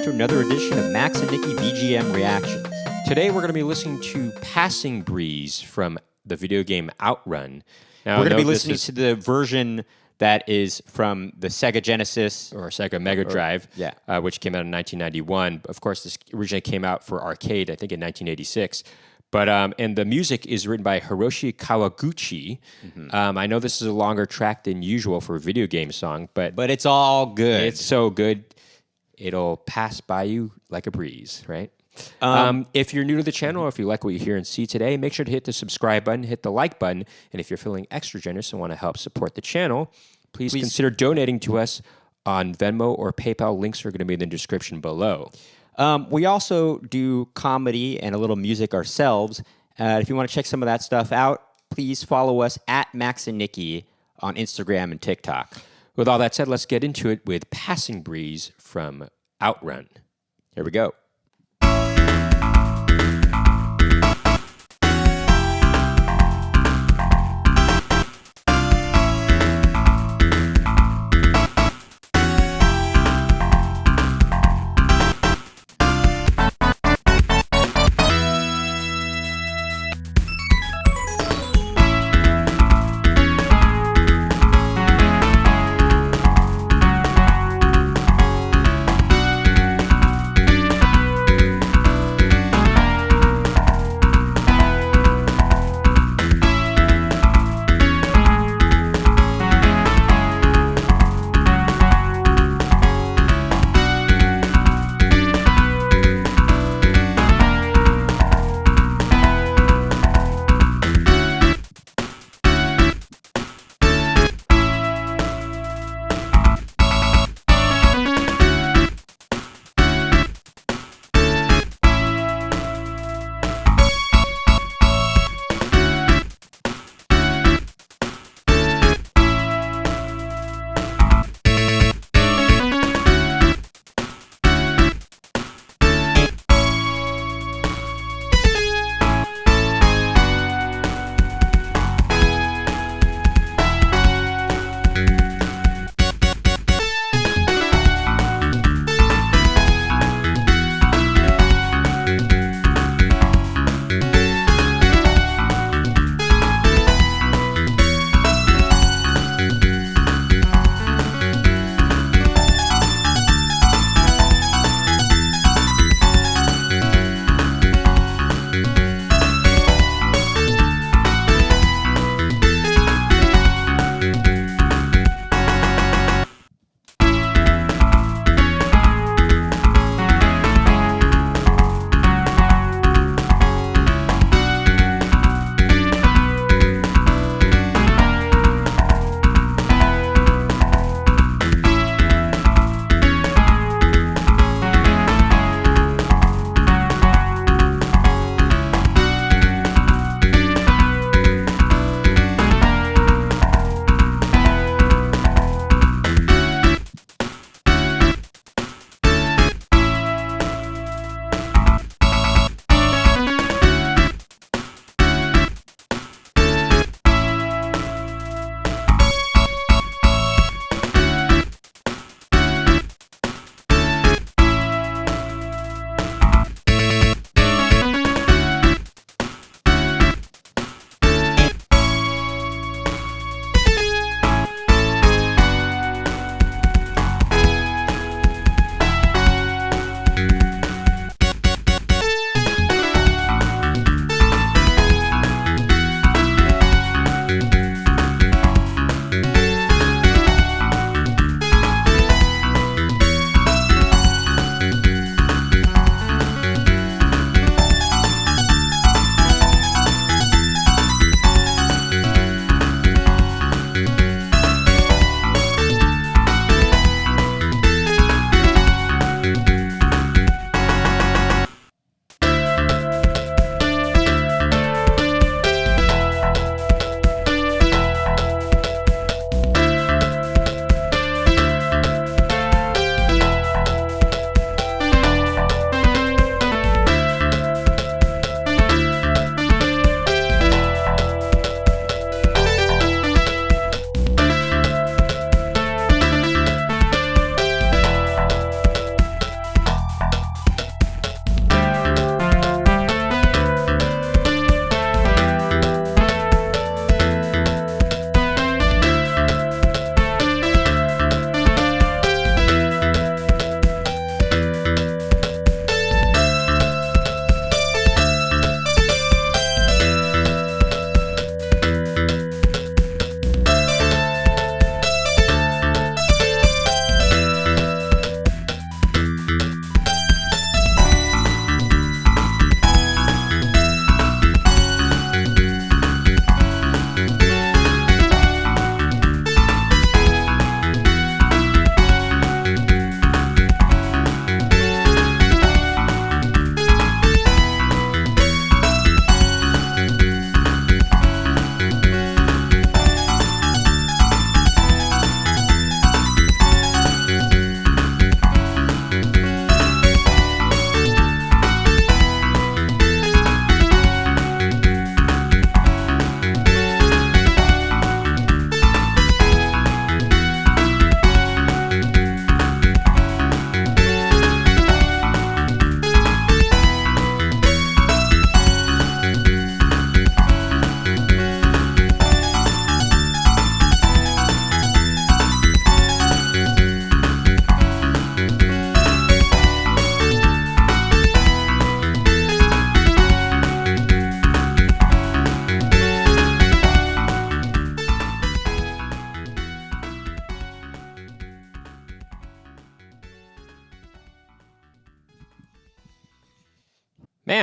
to another edition of Max and Nicky VGM Reactions. Today we're going to be listening to Passing Breeze from the video game OutRun. Now, We're going to be listening to the version that is from the Sega Genesis. or Sega Mega Drive, yeah. which came out in 1991. Of course, this originally came out for arcade, I think, in 1986. But and the music is written by Hiroshi Kawaguchi. I know this is a longer track than usual for a video game song, but But it's all good. it's so good, it'll pass by you like a breeze, right? If you're new to the channel, or if you like what you hear and see today, make sure to hit the subscribe button, hit the like button, and if you're feeling extra generous and want to help support the channel, please consider donating to us on Venmo or PayPal. Links are going to be in the description below. We also do comedy and a little music ourselves. If you want to check some of that stuff out, please follow us at Max and Nicky on Instagram and TikTok. With all that said, let's get into it with Passing Breeze from OutRun. Here we go.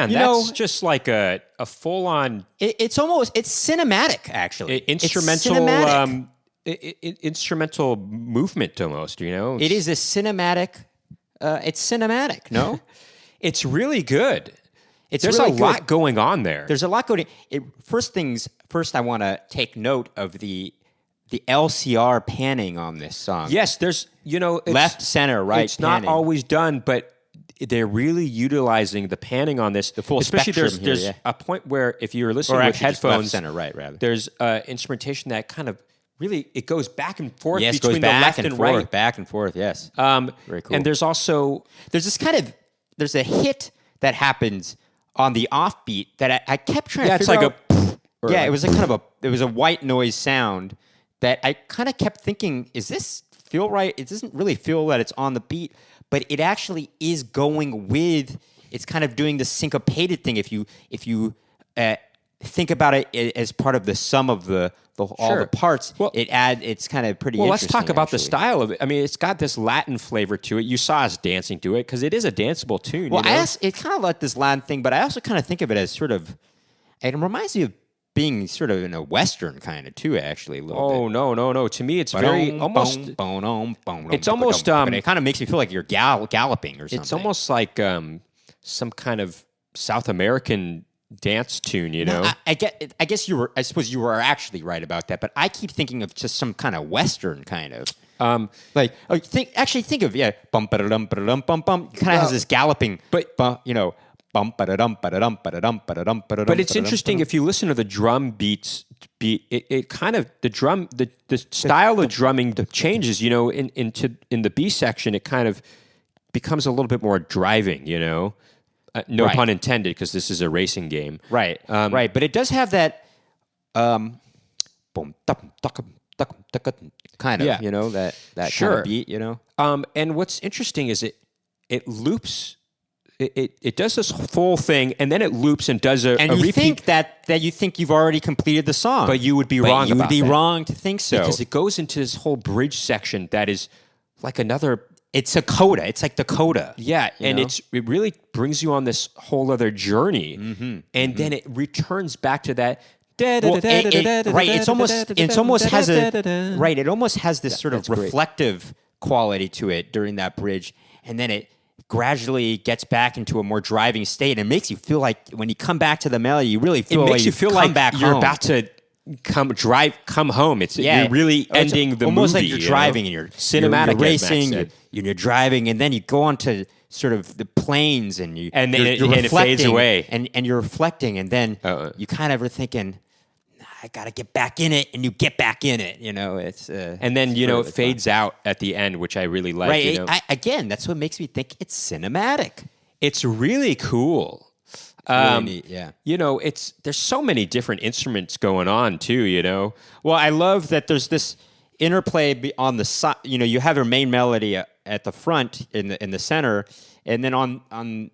man, You that's know- just like a full on It's cinematic, actually. instrumental It's cinematic. instrumental movement almost. You know, It is a cinematic. It's cinematic. No, It's really good. There's really a lot good. going on there. There's a lot going. First, I want to take note of the LCR panning on this song. Yes, there's it's, left, center, right. It's not panning. always done, but they're really utilizing the panning on this. The full especially spectrum there's here, a point where if you're listening or with actually just left, headphones, center, right, rather. there's instrumentation that kind of really it goes back and forth Yes, it between goes the back left and and forth, right. back and forth. Yes, very cool. And there's also there's a hit that happens on the offbeat that I kept trying to it's figure like out. a It was it was a white noise sound that I kind of kept thinking, is this feel right? It doesn't really feel that it's on the beat, but it actually is going with. It's kind of doing the syncopated thing. If you think about it as part of the sum of all Sure. the parts, Well- it's kind of pretty. Well, let's interesting, talk about the actually. style of it. I mean, it's got this Latin flavor to it. You saw us dancing to it because it is a danceable tune. Well, you know? it kind of like this Latin thing, but I also kind of think of it as sort of. It reminds me of being sort of in a Western kind of too, actually a little bit. Oh no! To me, it's very almost. It's almost, But it kind of makes me feel like you're galloping or something. It's almost like some kind of South American dance tune, you know? I guess you were. I suppose you were actually right about that. But I keep thinking of just some kind of Western kind of. Think of bum ba dum ba dum bum bum. It kind of has this galloping, but bum ba da dum ba da dum ba da dum ba da dum ba da dum. But it's interesting if you listen to the drum beat. It kind of the style of drumming changes. You know, in the B section, it kind of becomes a little bit more driving. You know, no Right. pun intended, because this is a racing game. Right, right. But it does have that boom, kind of, Yeah. you know, that kind Sure. of beat, you know. And what's interesting is it loops. It does this full thing, and then it loops and does a And you repeat. think that you think you've already completed the song, But you would be wrong You would about be that. wrong to think so. because it goes into this whole bridge section that is like another. It's a coda. It's like the coda. Yeah, and know? it really brings you on this whole other journey, and then it returns back to that. Well, right. It almost has a right. It almost has this sort of that's great. reflective quality to it during that bridge, and then it gradually gets back into a more driving state, and it makes you feel like when you come back to the melody, you really feel It like makes you feel come like back you're home. about to come home. You're really It's ending the almost movie. like you're you know? driving and you're cinematic, You're as Max racing. said. You're driving, and then you go on to sort of the plains, and And then you're it fades reflecting, away. and you're reflecting, and then you kind of are thinking, I got to get back in it, and you get back in it. You know, it's And then it's it really fun. fades out at the end, which I really like. Right. You know? Again, that's what makes me think it's cinematic. It's really cool. Really neat, yeah. You know, there's so many different instruments going on too. You know, Well, I love that there's this interplay on the side. You know, you have your main melody at the front in the center, and then on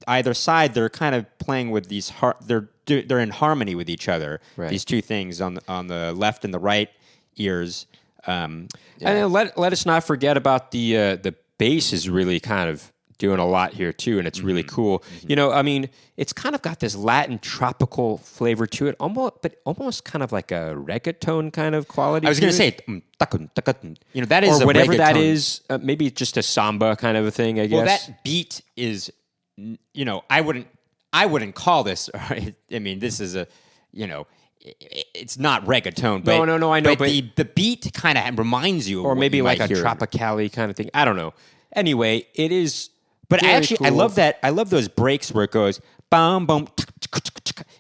either side they're kind of playing with these. They're in harmony with each other. Right. These two things on the left and the right ears. and then let us not forget about the bass is really kind of doing a lot here too, and it's really cool. You know, I mean, it's kind of got this Latin tropical flavor to it, almost kind of like a reggaeton kind of quality. I was going to say, you know, that is or a whatever that reggaeton. is, maybe just a samba kind of a thing. I guess. Well, that beat is, you know, I wouldn't call this. I mean, this is it's not reggaeton. But, No, I know, but- the beat kind of reminds you, of or what maybe you like a might hear. tropicali kind of thing. I don't know. Anyway, it is. But very I cool. love that. I love those breaks where it goes bum bum,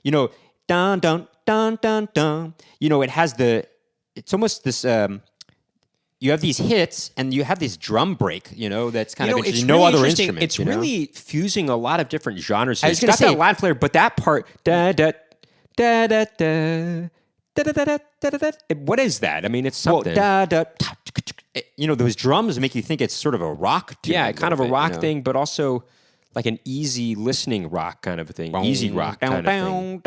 you know, dun dun dun dun dun. You know, it has it's almost this. You have these hits, and you have this drum break. You know, that's kind of It's interesting. really No other interesting. instrument. It's you know? really fusing a lot of different genres. I was It's gonna got say- that Latin flair, but that part da da da da da. Da-da-da-da-da-da-da. What is that? I mean, it's Well, something. you know, those drums make you think it's sort of a rock tune. Yeah, kind of a little bit, rock you know? thing, but also like an easy listening rock kind of a thing. Easy rock kind of thing.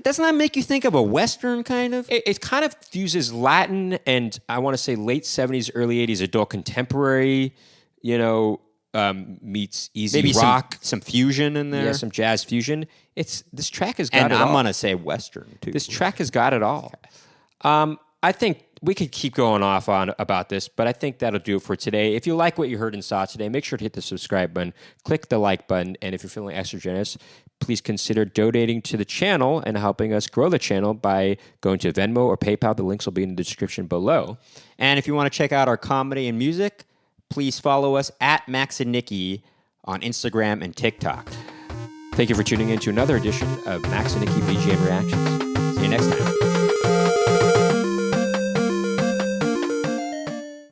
Doesn't that make you think of a Western kind of? It kind of fuses Latin and I want to say late 70s, early 80s adult contemporary, you know, meets easy Maybe rock. some fusion in there. Yeah, some jazz fusion. This track has got and it all. I'm gonna say Western too. This track has got it all. I think we could keep going off on about this, but I think that'll do it for today. If you like what you heard and saw today, make sure to hit the subscribe button, click the like button, and if you're feeling extra generous, please consider donating to the channel and helping us grow the channel by going to Venmo or PayPal. The links will be in the description below. And if you want to check out our comedy and music, please follow us at Max and Nicky on Instagram and TikTok. Thank you for tuning in to another edition of Max and Nicky BGM Reactions. See you next time.